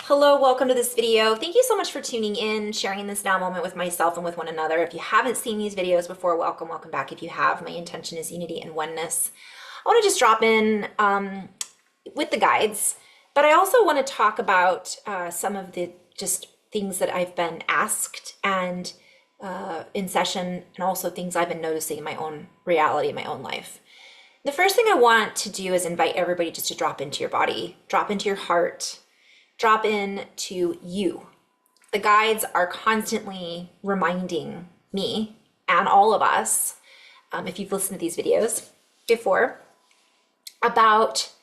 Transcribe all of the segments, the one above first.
Hello, welcome to this video. Thank you so much for tuning in, sharing this now moment with myself and with one another. If you haven't seen these videos before, welcome back. If you have, my intention is unity and oneness. I want to just drop in with the guides, but I also want to talk about some of the just things that I've been asked and in session, and also things I've been noticing in my own reality, in my own life. The first thing I want to do is invite everybody just to drop into your body, drop into your heart, drop in to you. The guides are constantly reminding me and all of us, if you've listened to these videos before, about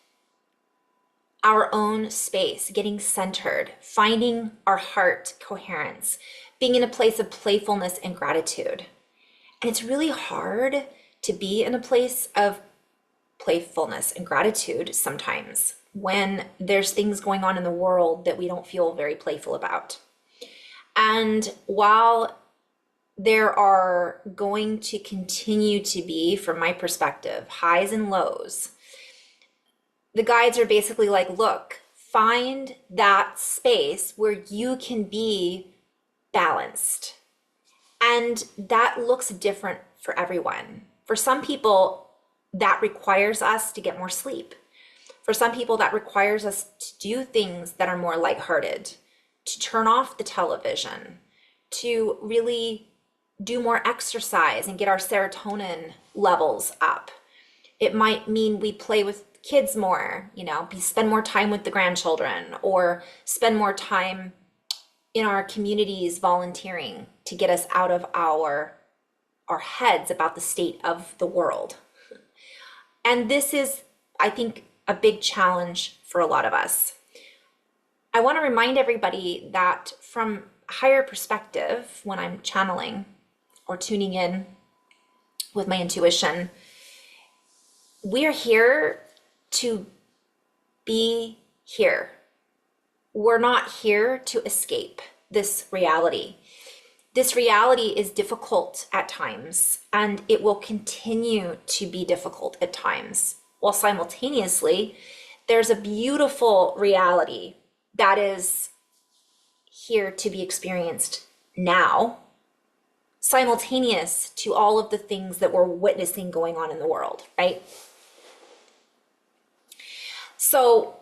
our own space, getting centered, finding our heart coherence, being in a place of playfulness and gratitude. And it's really hard to be in a place of playfulness and gratitude sometimes when there's things going on in the world that we don't feel very playful about. And while there are going to continue to be, from my perspective, highs and lows, the guides are basically like, look, find that space where you can be balanced. And that looks different for everyone. For some people, that requires us to get more sleep. For some people, that requires us to do things that are more lighthearted, to turn off the television, to really do more exercise and get our serotonin levels up. It might mean we play with kids more, spend more time with the grandchildren, or spend more time in our communities volunteering to get us out of our heads about the state of the world. And this is, I think, a big challenge for a lot of us. I want to remind everybody that from a higher perspective, when I'm channeling or tuning in with my intuition, we're here to be here. We're not here to escape this reality. This reality is difficult at times, and it will continue to be difficult at times. While simultaneously, there's a beautiful reality that is here to be experienced now, simultaneous to all of the things that we're witnessing going on in the world, right? So,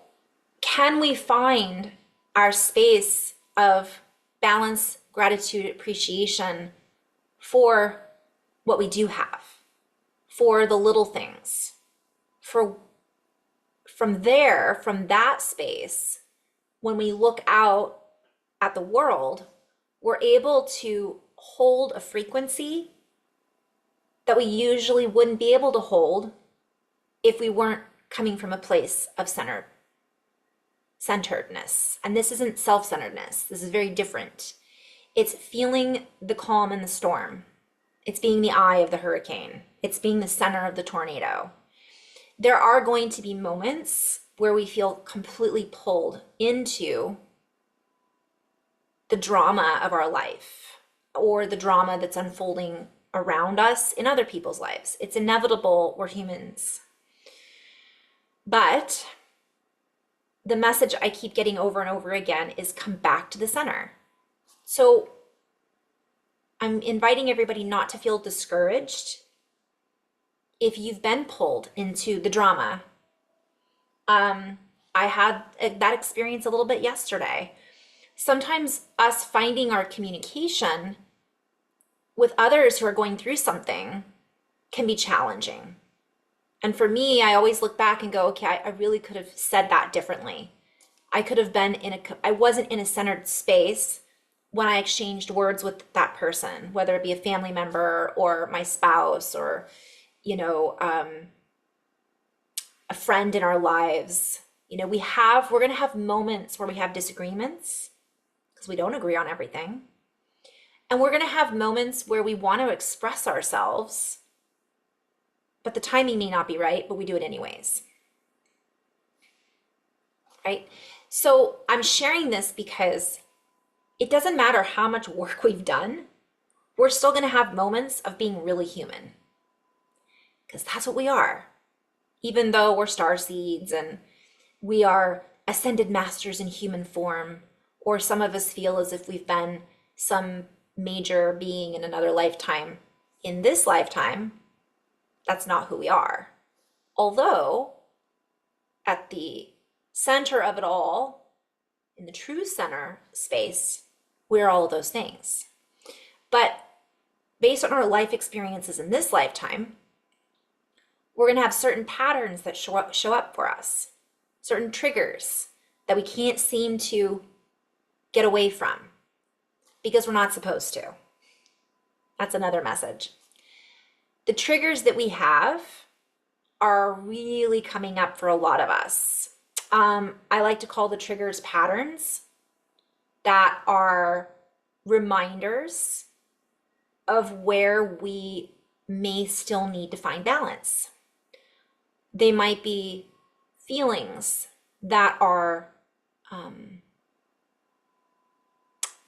can we find our space of balance, gratitude, appreciation for what we do have, for the little things? From that space, when we look out at the world, we're able to hold a frequency that we usually wouldn't be able to hold if we weren't coming from a place of centeredness. And this isn't self-centeredness. This is very different. It's feeling the calm in the storm. It's being the eye of the hurricane. It's being the center of the tornado. There are going to be moments where we feel completely pulled into the drama of our life, or the drama that's unfolding around us in other people's lives. It's inevitable, we're humans. But the message I keep getting over and over again is come back to the center. So I'm inviting everybody not to feel discouraged if you've been pulled into the drama. I had that experience a little bit yesterday. Sometimes us finding our communication with others who are going through something can be challenging. And for me, I always look back and go, okay, I really could have said that differently. I could have been I wasn't in a centered space when I exchanged words with that person, whether it be a family member or my spouse, or a friend in our lives. We're going to have moments where we have disagreements because we don't agree on everything. And we're going to have moments where we want to express ourselves, but the timing may not be right, but we do it anyways. Right? So I'm sharing this because it doesn't matter how much work we've done, we're still going to have moments of being really human. Because that's what we are. Even though we're star seeds and we are ascended masters in human form, or some of us feel as if we've been some major being in another lifetime. In this lifetime, that's not who we are. Although, at the center of it all, in the true center space, we're all of those things. But based on our life experiences in this lifetime, we're going to have certain patterns that show up for us, certain triggers that we can't seem to get away from because we're not supposed to. That's another message. The triggers that we have are really coming up for a lot of us. I like to call the triggers patterns that are reminders of where we may still need to find balance. They might be feelings that are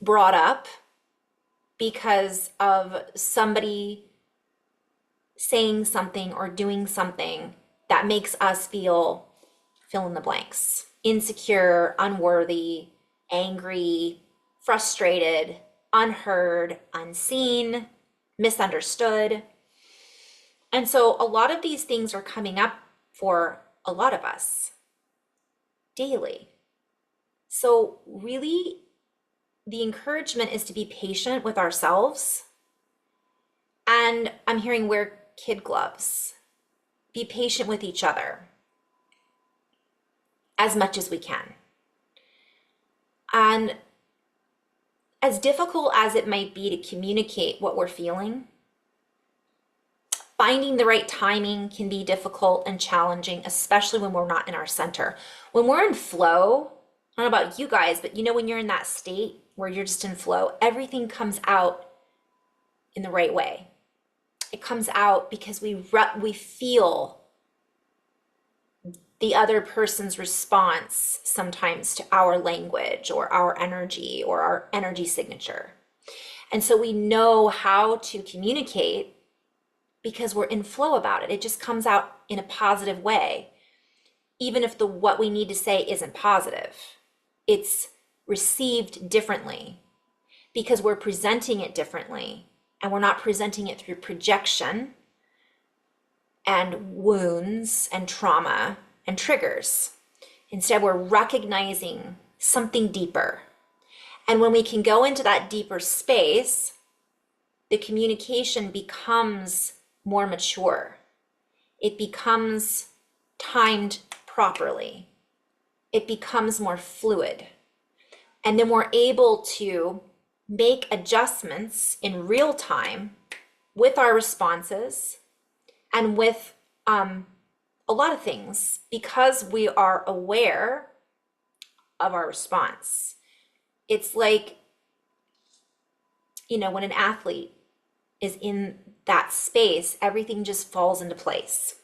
brought up because of somebody saying something or doing something that makes us feel fill in the blanks, insecure, unworthy, angry, frustrated, unheard, unseen, misunderstood. And so a lot of these things are coming up for a lot of us daily. So really, the encouragement is to be patient with ourselves. And I'm hearing wear kid gloves. Be patient with each other as much as we can. And as difficult as it might be to communicate what we're feeling, finding the right timing can be difficult and challenging, especially when we're not in our center. When we're in flow, I don't know about you guys, but when you're in that state where you're just in flow, everything comes out in the right way. It comes out because we feel the other person's response sometimes to our language or our energy or our energy signature. And so we know how to communicate because we're in flow about it. It just comes out in a positive way. Even if what we need to say isn't positive, it's received differently because we're presenting it differently, and we're not presenting it through projection and wounds and trauma and triggers. Instead, we're recognizing something deeper. And when we can go into that deeper space, the communication becomes more mature. It becomes timed properly. It becomes more fluid. And then we're able to make adjustments in real time with our responses and with a lot of things because we are aware of our response. It's like, when an athlete is in that space, everything just falls into place.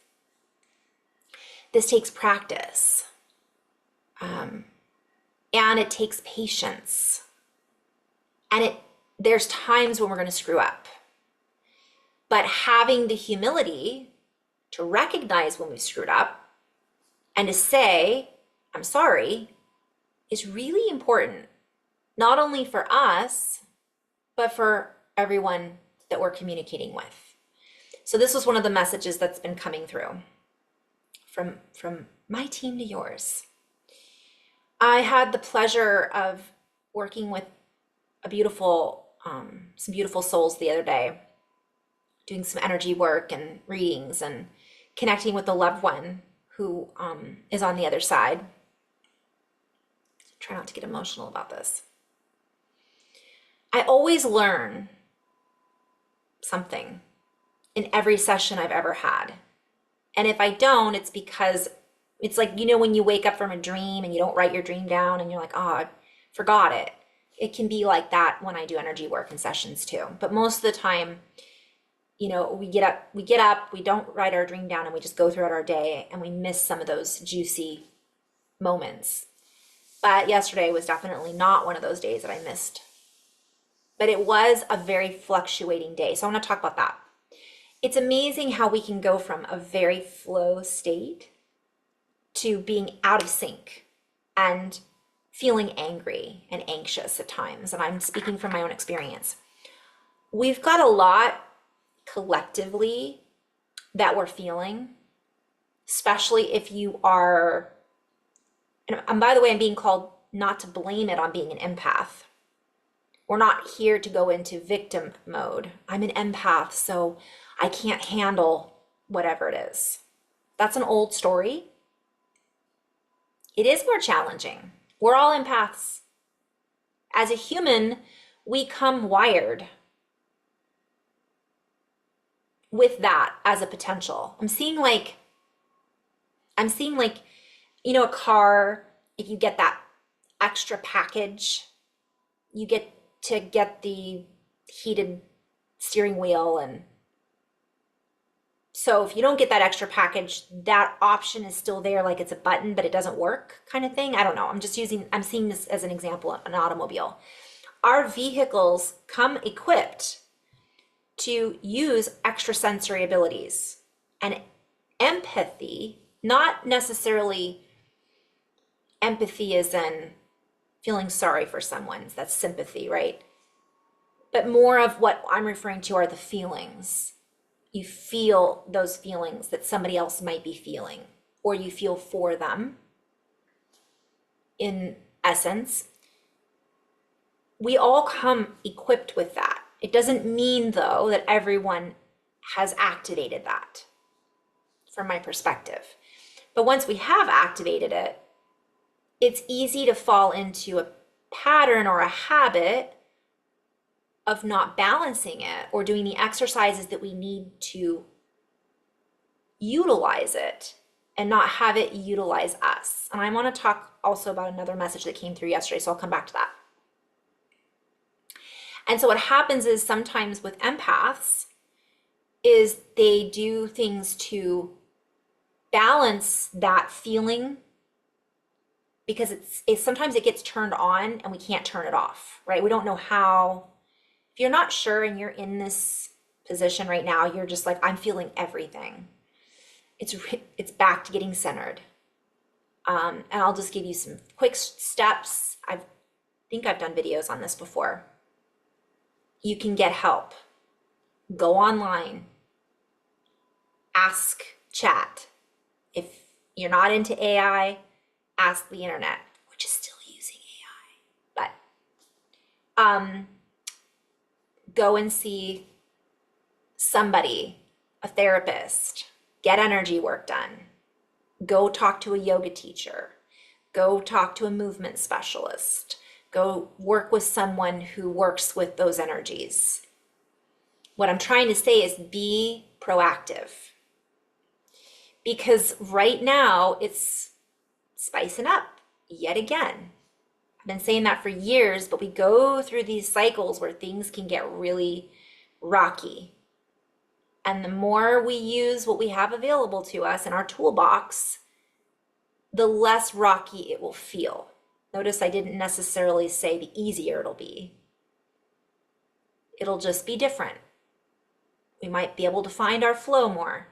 This takes practice. And it takes patience. And there's times when we're going to screw up. But having the humility to recognize when we screwed up and to say, I'm sorry, is really important, not only for us, but for everyone that we're communicating with. So this was one of the messages that's been coming through from my team to yours. I had the pleasure of working with some beautiful souls the other day, doing some energy work and readings and connecting with a loved one who is on the other side. Try not to get emotional about this. I always learn something in every session I've ever had. And if I don't, it's because it's like, when you wake up from a dream and you don't write your dream down and you're like, oh, I forgot it. It can be like that when I do energy work in sessions too. But most of the time, we get up, we don't write our dream down, and we just go throughout our day and we miss some of those juicy moments. But yesterday was definitely not one of those days that I missed. But it was a very fluctuating day. So I want to talk about that. It's amazing how we can go from a very flow state to being out of sync and feeling angry and anxious at times, and I'm speaking from my own experience. We've got a lot collectively that we're feeling, especially if you are, and by the way, I'm being called not to blame it on being an empath. We're not here to go into victim mode. I'm an empath, so I can't handle whatever it is. That's an old story. It is more challenging. We're all empaths. As a human, we come wired with that as a potential. I'm seeing like, a car, if you get that extra package, you get to get the heated steering wheel. And so if you don't get that extra package, that option is still there, like it's a button, but it doesn't work kind of thing. I don't know. I'm seeing this as an example, an automobile. Our vehicles come equipped to use extrasensory abilities, and empathy, not necessarily empathy as in feeling sorry for someone, that's sympathy, right? But more of what I'm referring to are the feelings. You feel those feelings that somebody else might be feeling, or you feel for them. In essence, we all come equipped with that. It doesn't mean, though, that everyone has activated that, from my perspective. But once we have activated it, it's easy to fall into a pattern or a habit of not balancing it or doing the exercises that we need to utilize it and not have it utilize us. And I want to talk also about another message that came through yesterday, so I'll come back to that. And so what happens is sometimes with empaths is they do things to balance that feeling, because it's sometimes it gets turned on and we can't turn it off, right? We don't know how. If you're not sure and you're in this position right now, you're just like, I'm feeling everything. It's back to getting centered. And I'll just give you some quick steps. I think I've done videos on this before. You can get help. Go online. Ask chat. If you're not into AI, ask the internet, which is still using AI. But go and see somebody, a therapist, get energy work done. Go talk to a yoga teacher. Go talk to a movement specialist. Go work with someone who works with those energies. What I'm trying to say is be proactive. Because right now it's spicing up yet again. I've been saying that for years, but we go through these cycles where things can get really rocky. And the more we use what we have available to us in our toolbox, the less rocky it will feel. Notice I didn't necessarily say the easier it'll be. It'll just be different. We might be able to find our flow more.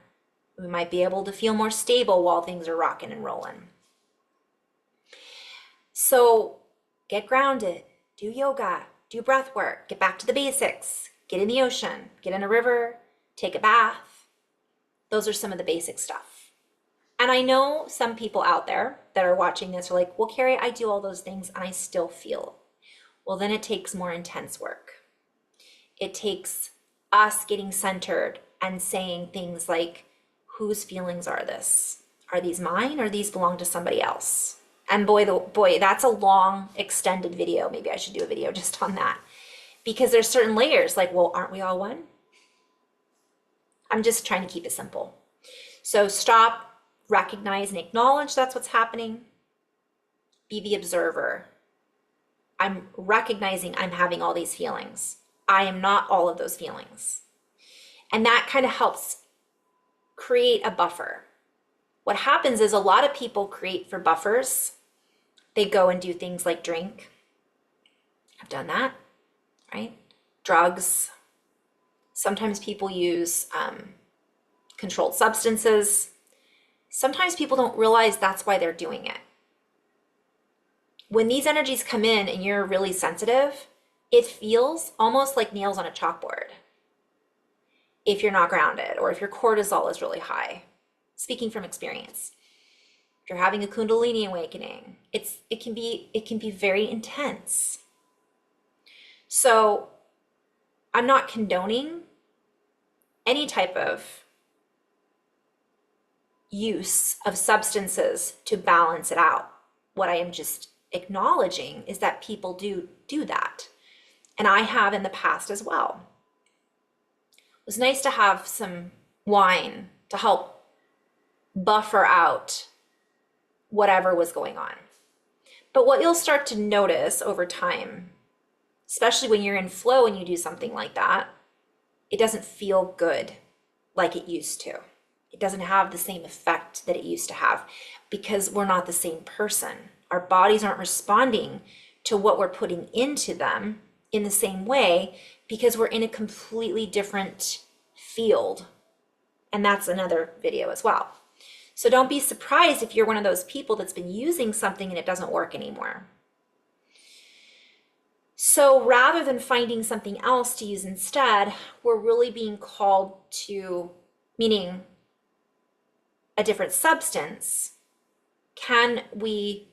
We might be able to feel more stable while things are rocking and rolling. So get grounded, do yoga, do breath work, get back to the basics, get in the ocean, get in a river, take a bath. Those are some of the basic stuff. And I know some people out there that are watching this are like, well, Carrie, I do all those things and I still feel. Well, then it takes more intense work. It takes us getting centered and saying things like, whose feelings are this? Are these mine or these belong to somebody else? And boy, that's a long extended video. Maybe I should do a video just on that, because there's certain layers like, well, aren't we all one? I'm just trying to keep it simple. So stop, recognize and acknowledge that's what's happening. Be the observer. I'm recognizing I'm having all these feelings. I am not all of those feelings. And that kind of helps create a buffer. What happens is a lot of people create for buffers. They go and do things like drink. I've done that, right? Drugs. Sometimes people use controlled substances. Sometimes people don't realize that's why they're doing it. when these energies come in and you're really sensitive, it feels almost like nails on a chalkboard if you're not grounded or if your cortisol is really high. Speaking from experience. If you're having a Kundalini awakening, it can be very intense. So I'm not condoning any type of use of substances to balance it out. What I am just acknowledging is that people do that. And I have in the past as well. It was nice to have some wine to help buffer out whatever was going on. But what you'll start to notice over time, especially when you're in flow and you do something like that, it doesn't feel good like it used to. It doesn't have the same effect that it used to have because we're not the same person. Our bodies aren't responding to what we're putting into them in the same way because we're in a completely different field. And that's another video as well. So don't be surprised if you're one of those people that's been using something and it doesn't work anymore. So rather than finding something else to use instead, we're really being called to, meaning a different substance. Can we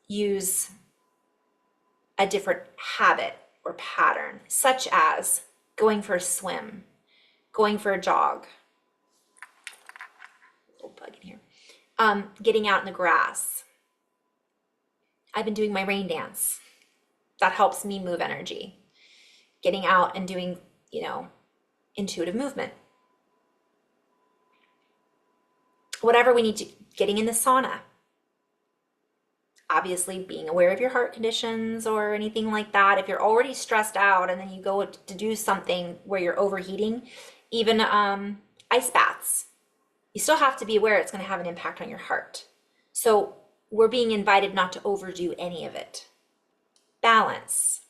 use a different habit or pattern, such as going for a swim, going for a jog, little bug in here, getting out in the grass. I've been doing my rain dance. That helps me move energy. Getting out and doing, intuitive movement. Whatever we need to, getting in the sauna. Obviously being aware of your heart conditions or anything like that. If you're already stressed out and then you go to do something where you're overheating, even ice baths, you still have to be aware it's going to have an impact on your heart. So we're being invited not to overdo any of it. Balance.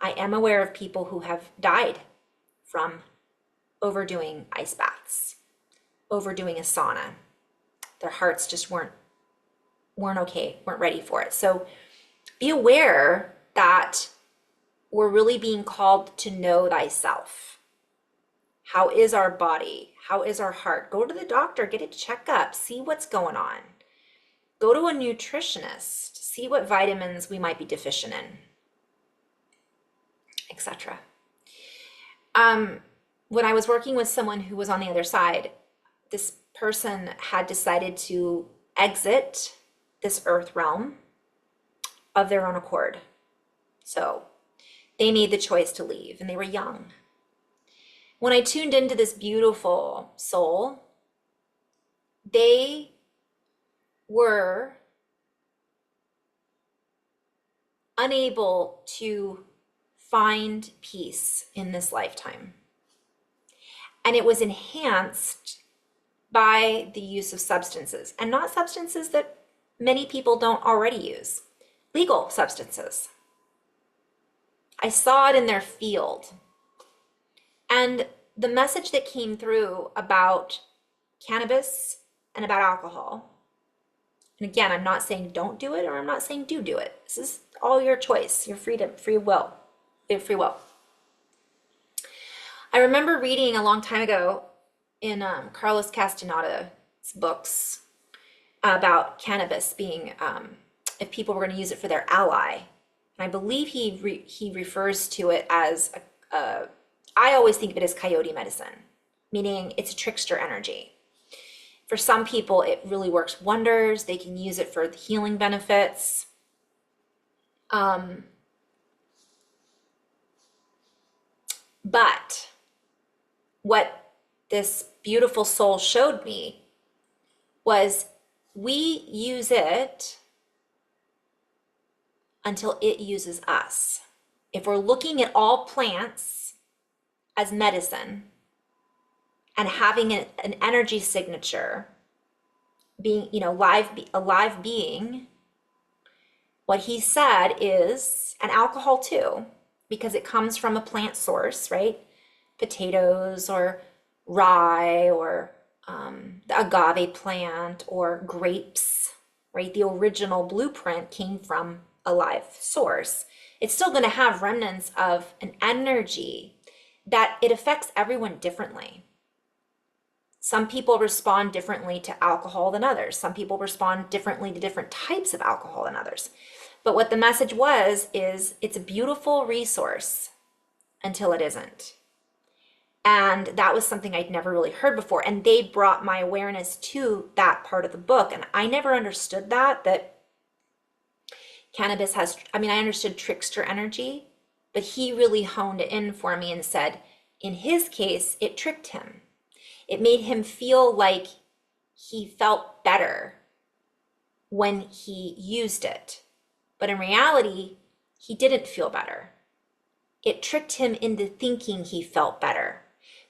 I am aware of people who have died from overdoing ice baths, overdoing a sauna. Their hearts just weren't okay, weren't ready for it. So be aware that we're really being called to know thyself. How is our body? How is our heart? Go to the doctor, get a checkup, see what's going on. Go to a nutritionist, see what vitamins we might be deficient in, etc. When I was working with someone who was on the other side, this person had decided to exit this earth realm of their own accord. So they made the choice to leave and they were young. When I tuned into this beautiful soul, they were unable to find peace in this lifetime. And it was enhanced by the use of substances, and not substances that many people don't already use, legal substances. I saw it in their field. And the message that came through about cannabis and about alcohol, and again, I'm not saying don't do it or I'm not saying do it. This is all your choice, your freedom, free will. I remember reading a long time ago in Carlos Castaneda's books about cannabis being, if people were going to use it for their ally. And I believe he refers to it as, I always think of it as coyote medicine, meaning it's a trickster energy. For some people, it really works wonders. They can use it for the healing benefits. But what this beautiful soul showed me was we use it until it uses us. If we're looking at all plants as medicine and having an energy signature, being, a live being, what he said is, and alcohol too, because it comes from a plant source, right? Potatoes or rye or the agave plant or grapes, right? The original blueprint came from a live source. It's still going to have remnants of an energy that it affects everyone differently. Some people respond differently to alcohol than others. Some people respond differently to different types of alcohol than others. But what the message was is it's a beautiful resource until it isn't. And that was something I'd never really heard before. And they brought my awareness to that part of the book. And I never understood that cannabis has, I mean, I understood trickster energy, but he really honed it in for me and said, in his case, it tricked him. It made him feel like he felt better when he used it. But in reality, he didn't feel better. It tricked him into thinking he felt better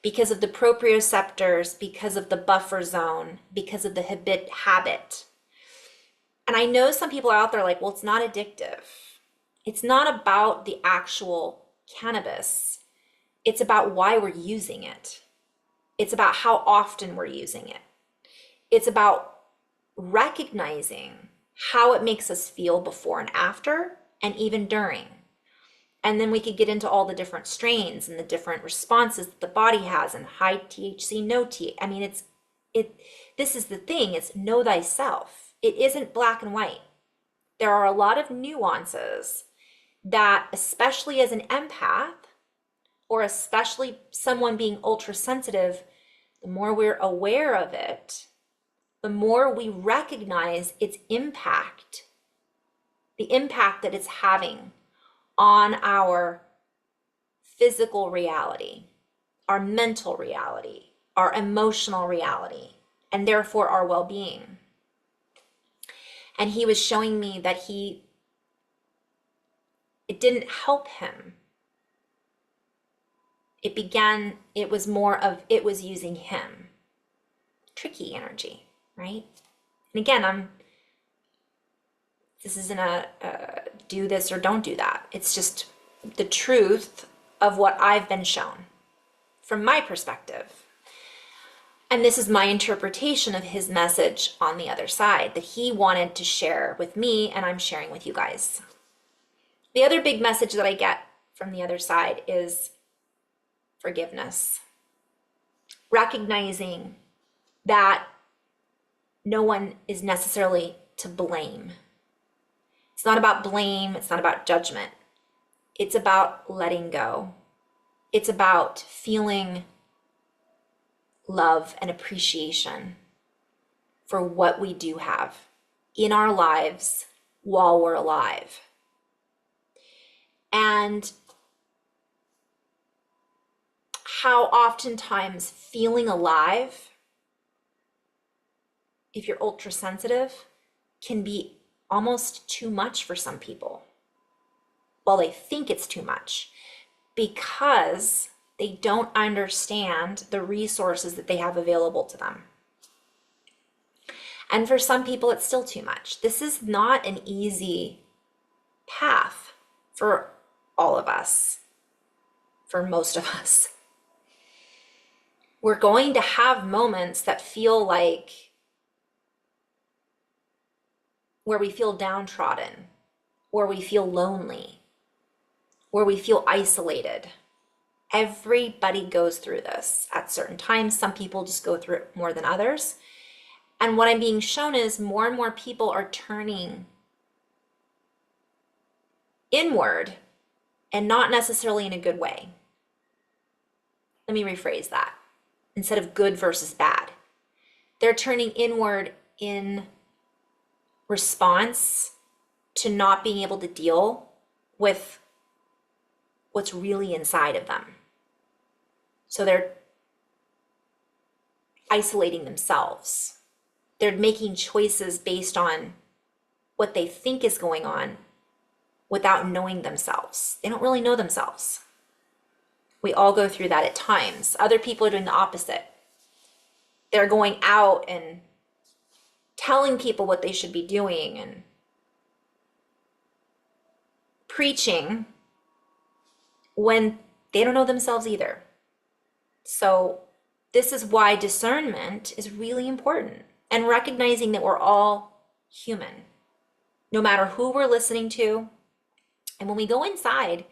because of the proprioceptors, because of the buffer zone, because of the habit. And I know some people out there are like, well, it's not addictive. It's not about the actual cannabis. It's about why we're using it. It's about how often we're using it. It's about recognizing how it makes us feel before and after, and even during. And then we could get into all the different strains and the different responses that the body has, and high THC, no THC. I mean, this is the thing, it's know thyself. It isn't black and white. There are a lot of nuances that, especially as an empath, or especially someone being ultra sensitive, the more we're aware of it, the more we recognize its impact, the impact that it's having on our physical reality, our mental reality, our emotional reality, and therefore our well-being. And he was showing me that it didn't help him. It was more of, it was using him. Tricky energy, right? And again, this isn't a do this or don't do that. It's just the truth of what I've been shown from my perspective. And this is my interpretation of his message on the other side that he wanted to share with me, and I'm sharing with you guys. The other big message that I get from the other side is forgiveness. Recognizing that no one is necessarily to blame. It's not about blame. It's not about judgment. It's about letting go. It's about feeling love and appreciation for what we do have in our lives while we're alive. And how oftentimes feeling alive, if you're ultra sensitive, can be almost too much for some people. Well, they think it's too much because they don't understand the resources that they have available to them. And for some people, it's still too much. This is not an easy path for all of us, for most of us. We're going to have moments that feel like where we feel downtrodden, where we feel lonely, where we feel isolated. Everybody goes through this at certain times. Some people just go through it more than others. And what I'm being shown is more and more people are turning inward, and not necessarily in a good way. Let me rephrase that. Instead of good versus bad, they're turning inward in response to not being able to deal with what's really inside of them. So they're isolating themselves. They're making choices based on what they think is going on without knowing themselves. They don't really know themselves. We all go through that at times. Other people are doing the opposite. They're going out and telling people what they should be doing and preaching when they don't know themselves either. So this is why discernment is really important, and recognizing that we're all human, no matter who we're listening to. And when we go inside,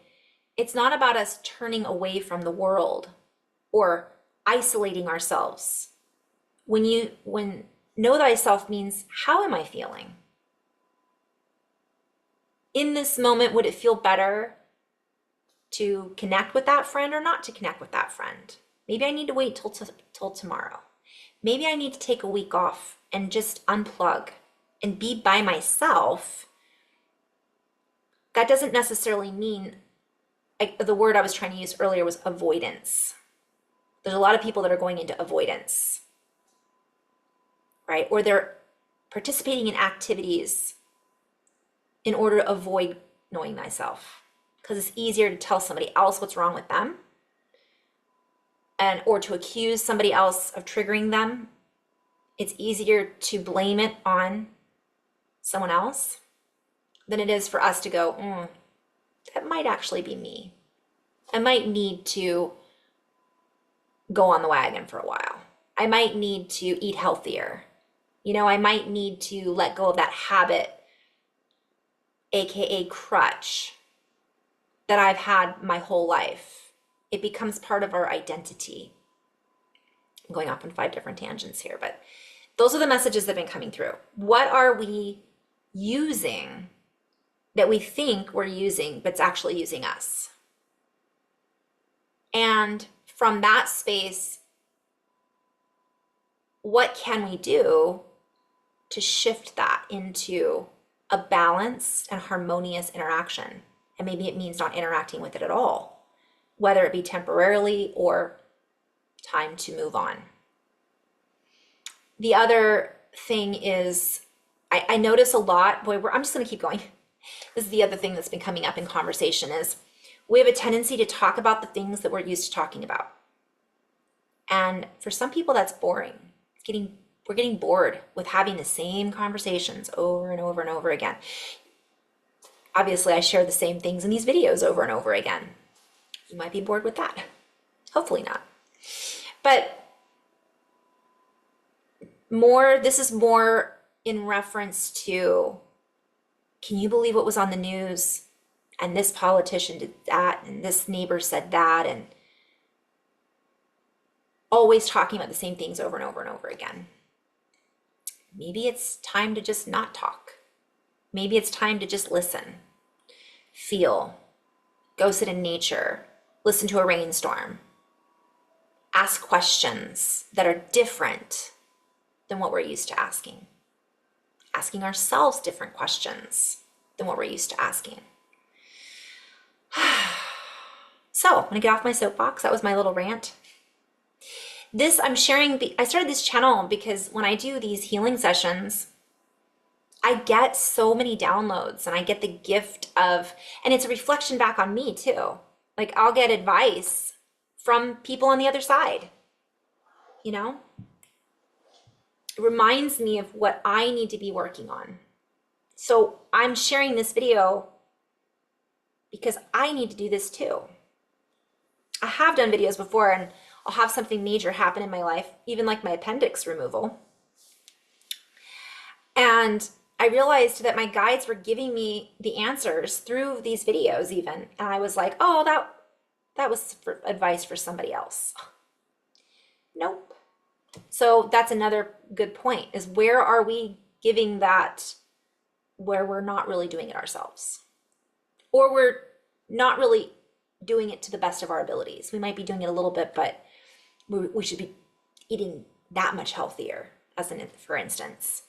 it's not about us turning away from the world or isolating ourselves. When know thyself means, how am I feeling? In this moment, would it feel better to connect with that friend or not to connect with that friend? Maybe I need to wait till tomorrow. Maybe I need to take a week off and just unplug and be by myself. That doesn't necessarily mean, the word I was trying to use earlier was avoidance. There's a lot of people that are going into avoidance, right? Or they're participating in activities in order to avoid knowing thyself, because it's easier to tell somebody else what's wrong with them, and or to accuse somebody else of triggering them. It's easier to blame it on someone else than it is for us to go, that might actually be me. I might need to go on the wagon for a while. I might need to eat healthier. I might need to let go of that habit, AKA crutch, that I've had my whole life. It becomes part of our identity. I'm going off on 5 different tangents here, but those are the messages that have been coming through. What are we using that we think we're using, but it's actually using us? And from that space, what can we do to shift that into a balanced and harmonious interaction? And maybe it means not interacting with it at all, whether it be temporarily or time to move on. The other thing is, I notice a lot, I'm just going to keep going. This is the other thing that's been coming up in conversation is we have a tendency to talk about the things that we're used to talking about. And for some people, that's boring. We're getting bored with having the same conversations over and over and over again. Obviously, I share the same things in these videos over and over again. You might be bored with that. Hopefully not. But this is more in reference to, can you believe what was on the news? And this politician did that, and this neighbor said that, and always talking about the same things over and over and over again. Maybe it's time to just not talk. Maybe it's time to just listen, feel, go sit in nature, listen to a rainstorm, ask questions that are different than what we're used to asking ourselves different questions than what we're used to asking. So I'm gonna get off my soapbox. That was my little rant. I'm sharing, I started this channel because when I do these healing sessions, I get so many downloads and I get the gift of, and it's a reflection back on me too. Like I'll get advice from people on the other side, It reminds me of what I need to be working on. So I'm sharing this video because I need to do this too. I have done videos before and I'll have something major happen in my life, even like my appendix removal. And I realized that my guides were giving me the answers through these videos even. And I was like, oh, that was for advice for somebody else. Nope. So that's another good point, is where are we giving that where we're not really doing it ourselves? Or we're not really doing it to the best of our abilities. We might be doing it a little bit, but we should be eating that much healthier, for instance.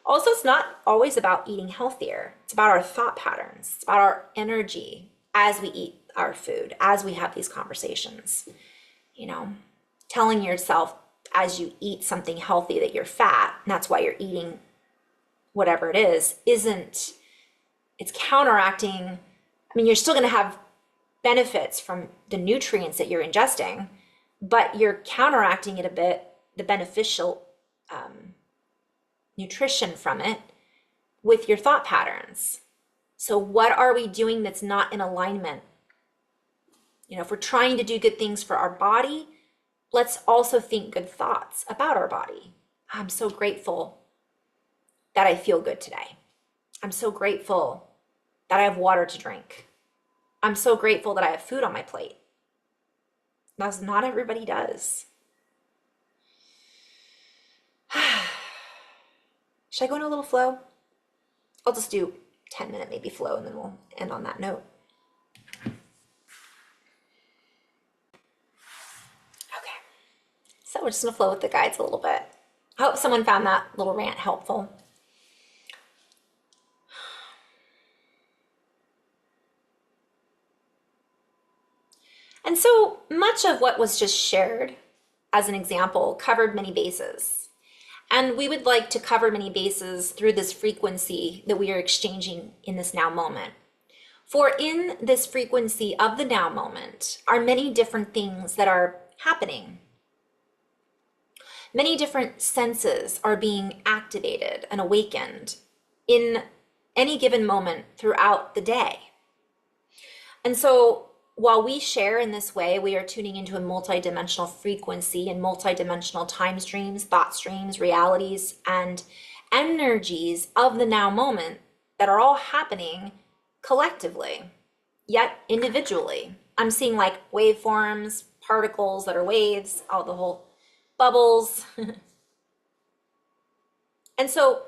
Also, it's not always about eating healthier. It's about our thought patterns. It's about our energy as we eat our food, as we have these conversations. Telling yourself as you eat something healthy that you're fat, and that's why you're eating whatever it is, it's counteracting. You're still going to have benefits from the nutrients that you're ingesting, but you're counteracting it a bit, the beneficial nutrition from it, with your thought patterns. So what are we doing that's not in alignment? If we're trying to do good things for our body, let's also think good thoughts about our body. I'm so grateful that I feel good today. I'm so grateful that I have water to drink. I'm so grateful that I have food on my plate. That's not everybody does. Should I go in a little flow? I'll just do 10-minute maybe flow and then we'll end on that note. Okay, so we're just gonna flow with the guides a little bit. I hope someone found that little rant helpful. And so much of what was just shared as an example covered many bases. And we would like to cover many bases through this frequency that we are exchanging in this now moment. For in this frequency of the now moment are many different things that are happening. Many different senses are being activated and awakened in any given moment throughout the day. And so while we share in this way, we are tuning into a multidimensional frequency and multidimensional time streams, thought streams, realities, and energies of the now moment that are all happening collectively, yet individually. I'm seeing like waveforms, particles that are waves, all the whole bubbles. And so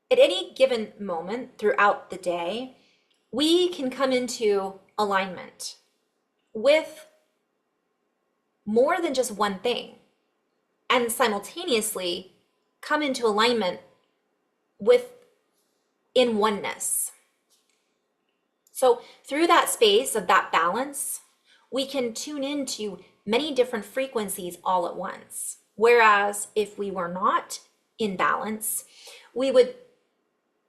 at any given moment throughout the day, we can come into alignment with more than just one thing and simultaneously come into alignment with in oneness. So through that space of that balance, we can tune into many different frequencies all at once. Whereas if we were not in balance, we would,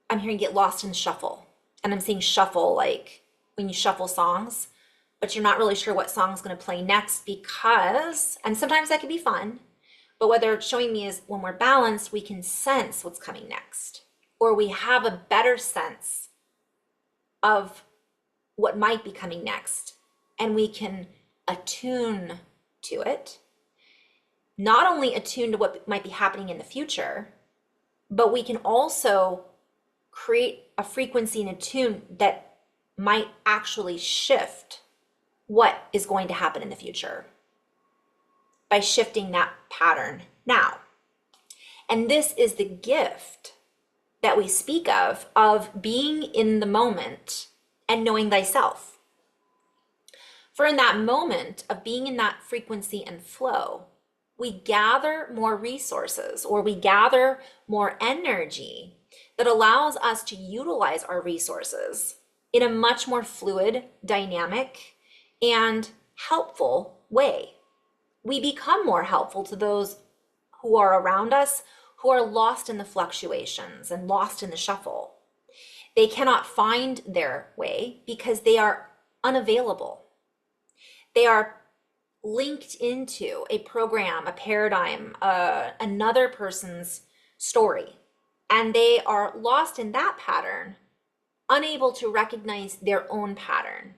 I'm hearing, get lost in shuffle. And I'm seeing shuffle like when you shuffle songs, but you're not really sure what song's going to play next because, and sometimes that can be fun, but what they're showing me is when we're balanced, we can sense what's coming next, or we have a better sense of what might be coming next, and we can attune to it. Not only attune to what might be happening in the future, but we can also create a frequency and a tune that might actually shift what is going to happen in the future by shifting that pattern now. And this is the gift that we speak of being in the moment and knowing thyself. For in that moment of being in that frequency and flow, we gather more resources, or we gather more energy that allows us to utilize our resources in a much more fluid, dynamic, and helpful way. We become more helpful to those who are around us, who are lost in the fluctuations and lost in the shuffle. They cannot find their way because they are unavailable. They are linked into a program, a paradigm, another person's story, and they are lost in that pattern, unable to recognize their own pattern.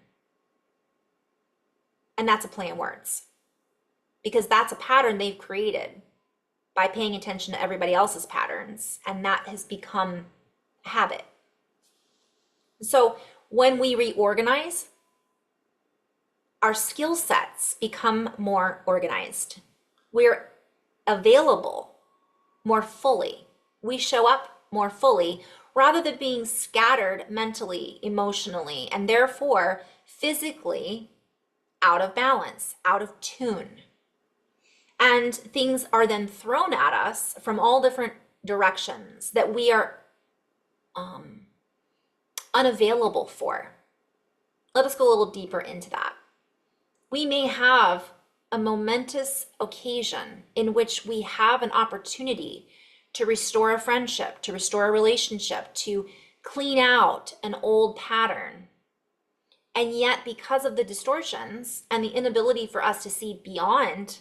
And that's a play on words, because that's a pattern they've created by paying attention to everybody else's patterns, and that has become a habit. So when we reorganize, our skill sets become more organized. We're available more fully. We show up more fully rather than being scattered mentally, emotionally, and therefore physically out of balance, out of tune. And things are then thrown at us from all different directions that we are unavailable for. Let us go a little deeper into that. We may have a momentous occasion in which we have an opportunity to restore a friendship, to restore a relationship, to clean out an old pattern. And yet, because of the distortions and the inability for us to see beyond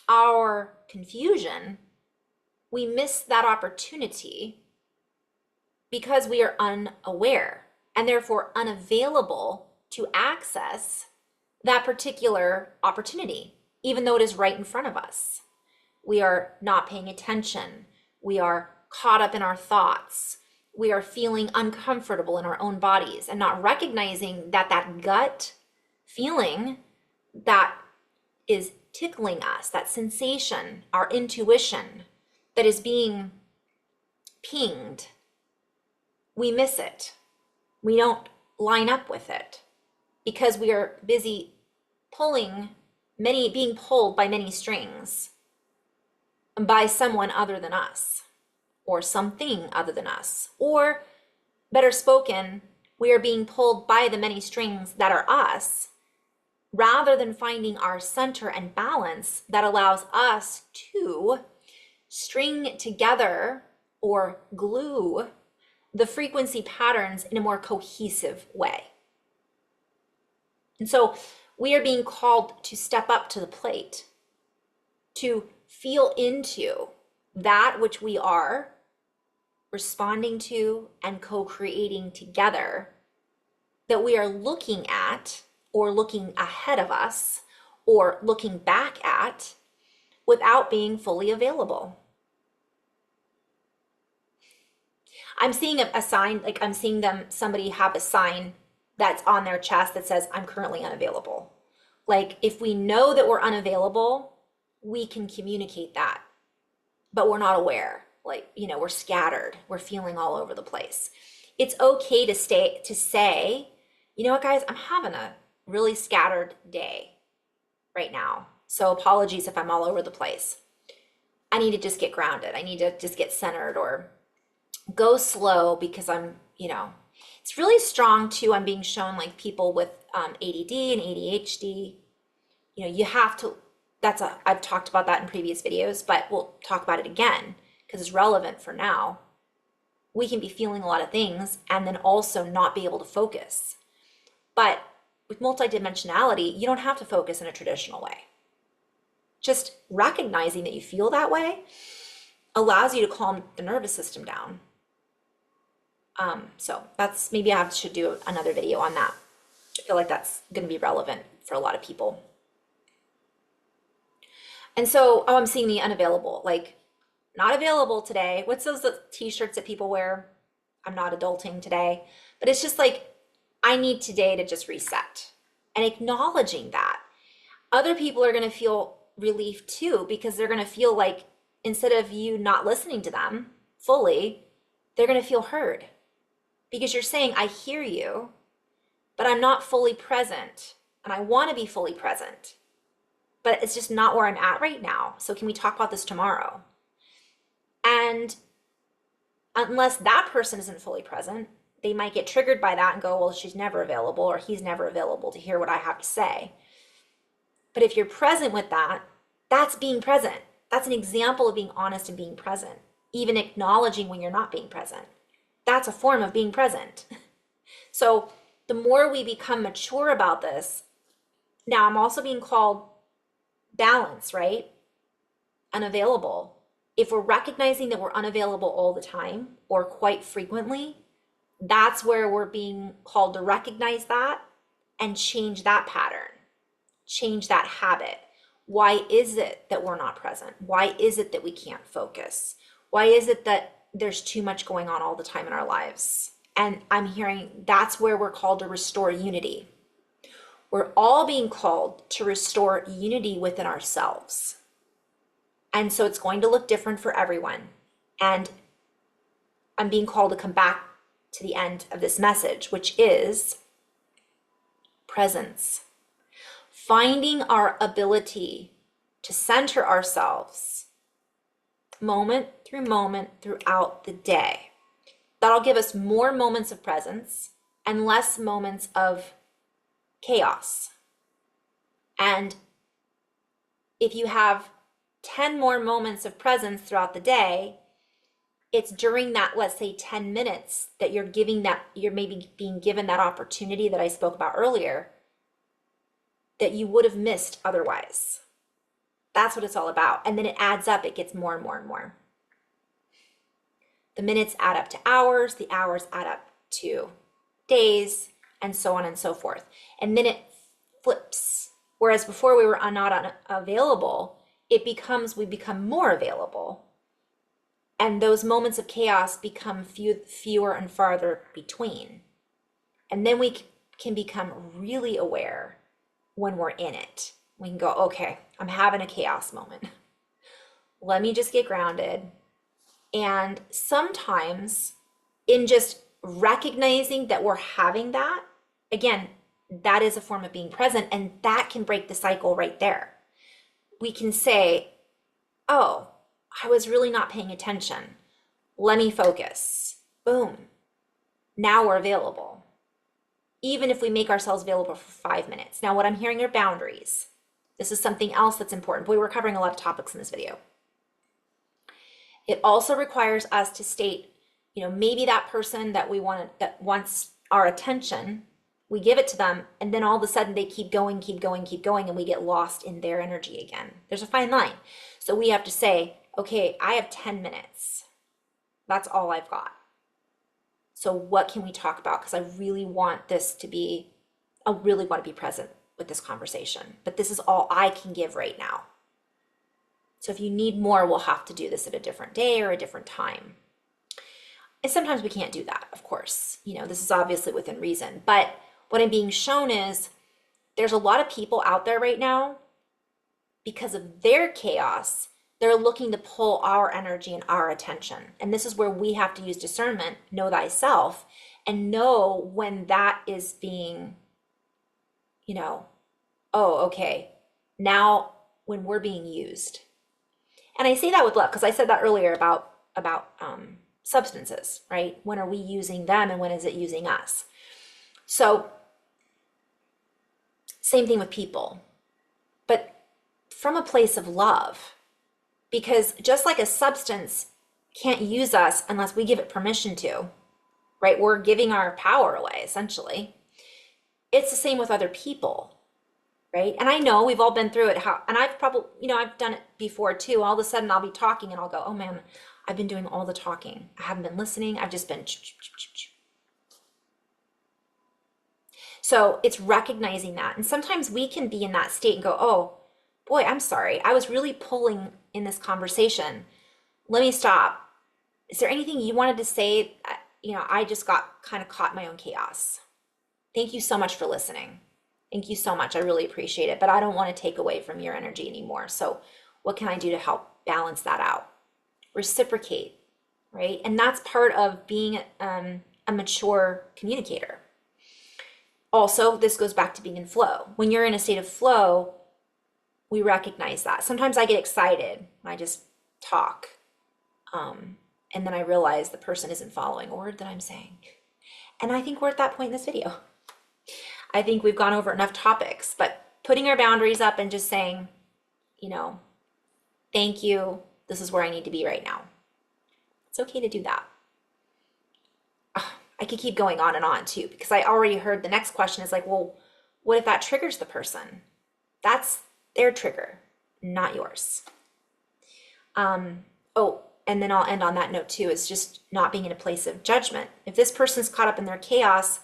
our confusion, we miss that opportunity because we are unaware and therefore unavailable to access that particular opportunity, even though it is right in front of us. We are not paying attention. We are caught up in our thoughts. We are feeling uncomfortable in our own bodies and not recognizing that that gut feeling that is tickling us, that sensation, our intuition that is being pinged, we miss it. We don't line up with it because we are busy being pulled by many strings by someone other than us or something other than us. Or better spoken, we are being pulled by the many strings that are us rather than finding our center and balance that allows us to string together or glue the frequency patterns in a more cohesive way. And so we are being called to step up to the plate, to feel into that which we are responding to and co-creating together, that we are looking at or looking ahead of us or looking back at without being fully available. I'm seeing a sign, like I'm seeing somebody have a sign that's on their chest that says, I'm currently unavailable. Like if we know that we're unavailable, we can communicate that, but we're not aware. Like, we're scattered. We're feeling all over the place. It's okay to say, you know what, guys, I'm having a really scattered day right now. So apologies if I'm all over the place. I need to just get grounded. I need to just get centered or go slow because I'm, it's really strong too. I'm being shown like people with ADD and ADHD, you have to, I've talked about that in previous videos, but we'll talk about it again because it's relevant for now. We can be feeling a lot of things and then also not be able to focus. But with multidimensionality, you don't have to focus in a traditional way. Just recognizing that you feel that way allows you to calm the nervous system down. So that's, maybe I should do another video on that. I feel like that's going to be relevant for a lot of people. And so, I'm seeing the unavailable, like not available today. What's those t-shirts that people wear? I'm not adulting today, but it's just like, I need today to just reset, and acknowledging that. Other people are going to feel relief too, because they're going to feel like instead of you not listening to them fully, they're going to feel heard because you're saying, I hear you, but I'm not fully present and I want to be fully present, but it's just not where I'm at right now. So can we talk about this tomorrow? And unless that person isn't fully present, they might get triggered by that and go, well, she's never available or he's never available to hear what I have to say. But if you're present with that, that's being present. That's an example of being honest and being present. Even acknowledging when you're not being present. That's a form of being present. So the more we become mature about this, now I'm also being called balance, right? Unavailable. If we're recognizing that we're unavailable all the time or quite frequently, that's where we're being called to recognize that and change that pattern, change that habit. Why is it that we're not present? Why is it that we can't focus? Why is it that there's too much going on all the time in our lives? And I'm hearing that's where we're called to restore unity. We're all being called to restore unity within ourselves. And so it's going to look different for everyone. And I'm being called to come back to the end of this message, which is presence. Finding our ability to center ourselves moment through moment throughout the day. That'll give us more moments of presence and less moments of chaos. And if you have 10 more moments of presence throughout the day, it's during that, let's say 10 minutes that you're maybe being given that opportunity that I spoke about earlier that you would have missed otherwise. That's what it's all about. And then it adds up, it gets more and more and more. The minutes add up to hours, the hours add up to days, and so on and so forth. And then it flips. Whereas before we were not unavailable, we become more available. And those moments of chaos become fewer and farther between. And then we can become really aware when we're in it. We can go, okay, I'm having a chaos moment. Let me just get grounded. And sometimes in just recognizing that we're having that, again, that is a form of being present, and that can break the cycle right there. We can say, oh, I was really not paying attention. Let me focus. Boom. Now we're available. Even if we make ourselves available for 5 minutes. Now, what I'm hearing are boundaries. This is something else that's important. Boy, we're covering a lot of topics in this video. It also requires us to state, maybe that person that wants our attention, we give it to them, and then all of a sudden they keep going, and we get lost in their energy again. There's a fine line. So we have to say, okay, I have 10 minutes. That's all I've got. So what can we talk about? Because I really want to be present with this conversation, but this is all I can give right now. So if you need more, we'll have to do this at a different day or a different time. And sometimes we can't do that, of course. This is obviously within reason, but what I'm being shown is there's a lot of people out there right now, because of their chaos, they're looking to pull our energy and our attention. And this is where we have to use discernment, know thyself, and know when that is being, oh, okay, now when we're being used. And I say that with love, because I said that earlier about substances, right? When are we using them and when is it using us? So same thing with people, but from a place of love, because just like a substance can't use us unless we give it permission to, right? We're giving our power away, essentially. It's the same with other people, right? And I know we've all been through it, and I've probably, I've done it before too. All of a sudden I'll be talking and I'll go, oh man, I've been doing all the talking. I haven't been listening. I've just been. So it's recognizing that. And sometimes we can be in that state and go, oh boy, I'm sorry. I was really pulling in this conversation. Let me stop. Is there anything you wanted to say? I just got kind of caught in my own chaos. Thank you so much for listening. Thank you so much. I really appreciate it, but I don't want to take away from your energy anymore. So what can I do to help balance that out? Reciprocate, right? And that's part of being a mature communicator. Also, this goes back to being in flow. When you're in a state of flow, we recognize that. Sometimes I get excited and I just talk. And then I realize the person isn't following a word that I'm saying. And I think we're at that point in this video. I think we've gone over enough topics, but putting our boundaries up and just saying, thank you. This is where I need to be right now. It's okay to do that. I could keep going on and on too, because I already heard the next question is like, well, what if that triggers the person? That's their trigger, not yours. Oh, and then I'll end on that note too, is just not being in a place of judgment. If this person's caught up in their chaos,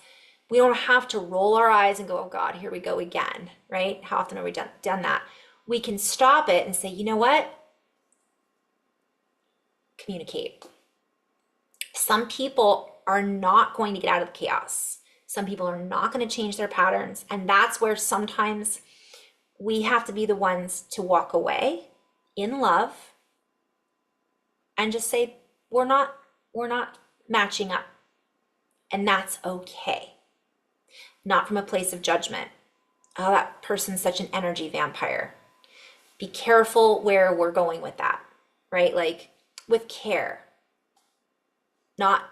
we don't have to roll our eyes and go, oh God, here we go again, right? How often have we done that? We can stop it and say, you know what? Communicate. Some people are not going to get out of the chaos. Some people are not going to change their patterns. And that's where sometimes we have to be the ones to walk away in love and just say, we're not matching up. And that's okay. Not from a place of judgment. Oh, that person's such an energy vampire. Be careful where we're going with that, right? Like with care. Not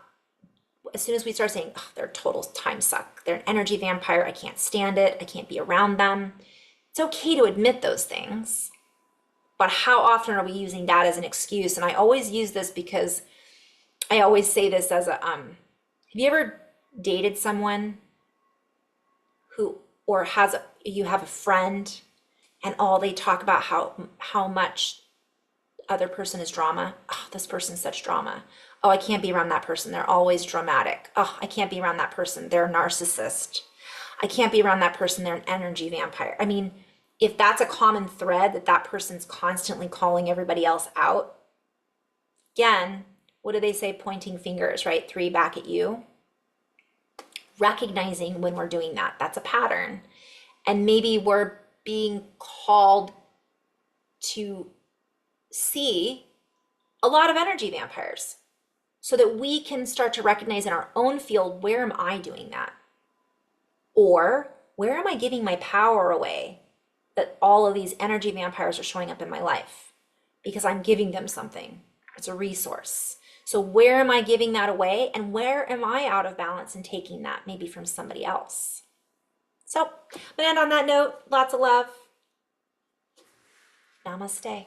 as soon as we start saying, oh, they're a total time suck. They're an energy vampire. I can't stand it. I can't be around them. It's okay to admit those things. But how often are we using that as an excuse? And I always use this because I always say this as a, have you ever dated someone who, or you have a friend and all they talk about how much other person is drama? Oh, this person's such drama. Oh, I can't be around that person. They're always dramatic. Oh, I can't be around that person. They're a narcissist. I can't be around that person. They're an energy vampire. I mean, if that's a common thread that person's constantly calling everybody else out, Again, what do they say? Pointing fingers, right? Three back at you. Recognizing when we're doing that. That's a pattern. And maybe we're being called to see a lot of energy vampires so that we can start to recognize in our own field, where am I doing that? Or where am I giving my power away that all of these energy vampires are showing up in my life? Because I'm giving them something. It's a resource. So where am I giving that away? And where am I out of balance and taking that maybe from somebody else? So I'm gonna end on that note. Lots of love. Namaste.